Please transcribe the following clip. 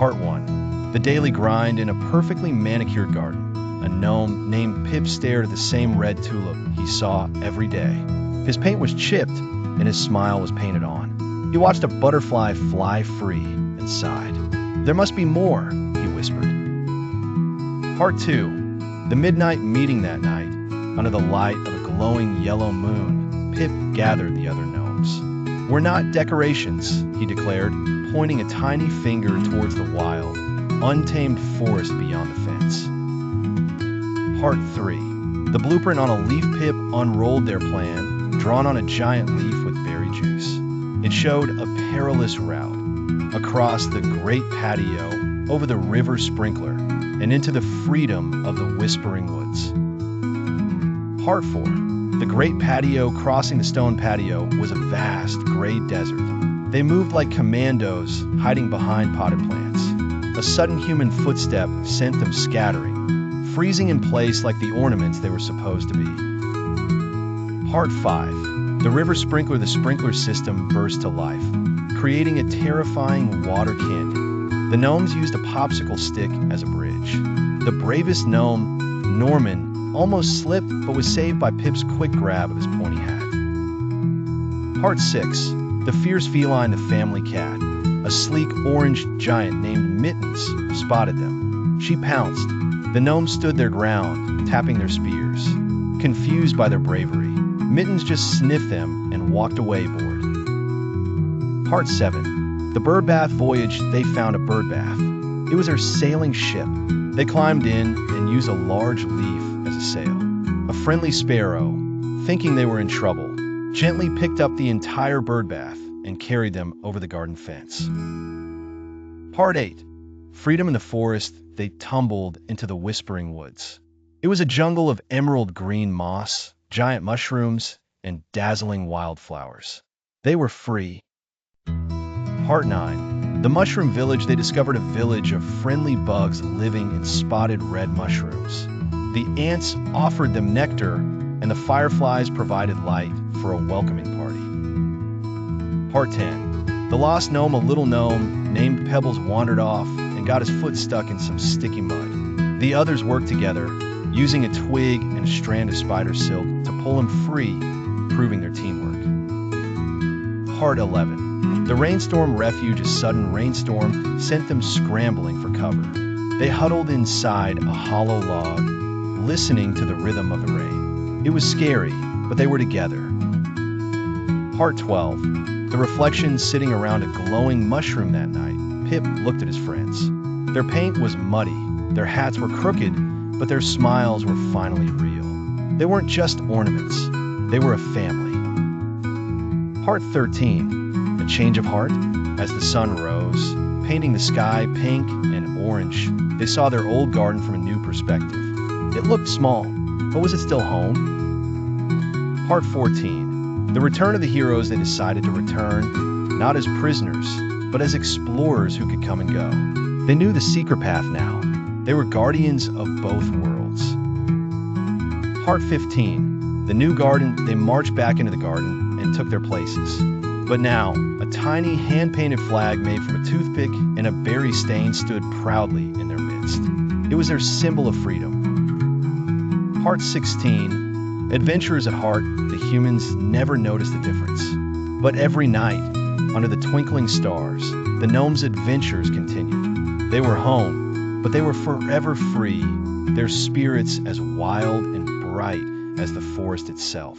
Part 1. The daily grind in a perfectly manicured garden. A gnome named Pip stared at the same red tulip he saw every day. His paint was chipped, and his smile was painted on. He watched a butterfly fly free and sighed. "There must be more," he whispered. Part 2. The midnight meeting that night. Under the light of a glowing yellow moon, Pip gathered the other gnomes. "We're not decorations," he declared, pointing a tiny finger towards the wild, untamed forest beyond the fence. Part 3. The blueprint on a leaf. Pip unrolled their plan, drawn on a giant leaf with berry juice. It showed a perilous route, across the great patio, over the river sprinkler, and into the freedom of the whispering woods. Part 4. The great patio. Crossing the stone patio was a vast, gray desert. They moved like commandos, hiding behind potted plants. A sudden human footstep sent them scattering, freezing in place like the ornaments they were supposed to be. Part 5. The river sprinkler. The sprinkler system burst to life, creating a terrifying water canyon. The gnomes used a popsicle stick as a bridge. The bravest gnome, Norman, almost slipped but was saved by Pip's quick grab of his pointy hat. Part 6. The fierce feline. The family cat, a sleek orange giant named Mittens, spotted them. She pounced. The gnomes stood their ground, tapping their spears. Confused by their bravery, Mittens just sniffed them and walked away bored. Part 7. The birdbath voyage. They found a birdbath. It was their sailing ship. They climbed in and used a large leaf as a sail. A friendly sparrow, thinking they were in trouble, gently picked up the entire birdbath and carried them over the garden fence. Part 8. Freedom in the forest. They tumbled into the whispering woods. It was a jungle of emerald green moss, giant mushrooms, and dazzling wildflowers. They were free. Part 9. The mushroom village. They discovered a village of friendly bugs living in spotted red mushrooms. The ants offered them nectar, and the fireflies provided light for a welcoming party. Part 10. The lost gnome. A little gnome named Pebbles wandered off and got his foot stuck in some sticky mud. The others worked together, using a twig and a strand of spider silk to pull him free, proving their teamwork. Part 11. The rainstorm refuge. A sudden rainstorm sent them scrambling for cover. They huddled inside a hollow log, listening to the rhythm of the rain. It was scary, but they were together. Part 12. The reflections. Sitting around a glowing mushroom that night, Pip looked at his friends. Their paint was muddy, their hats were crooked, but their smiles were finally real. They weren't just ornaments, they were a family. Part 13. A change of heart. As the sun rose, painting the sky pink and orange, they saw their old garden from a new perspective. It looked small, but was it still home? Part 14. The return of the heroes. They decided to return, not as prisoners, but as explorers who could come and go. They knew the secret path now. They were guardians of both worlds. Part 15. The new garden. They marched back into the garden and took their places. But now, a tiny hand-painted flag made from a toothpick and a berry stain stood proudly in their midst. It was their symbol of freedom. Part 16. Adventurers at heart. The humans never noticed the difference. But every night, under the twinkling stars, the gnomes' adventures continued. They were home, but they were forever free, their spirits as wild and bright as the forest itself.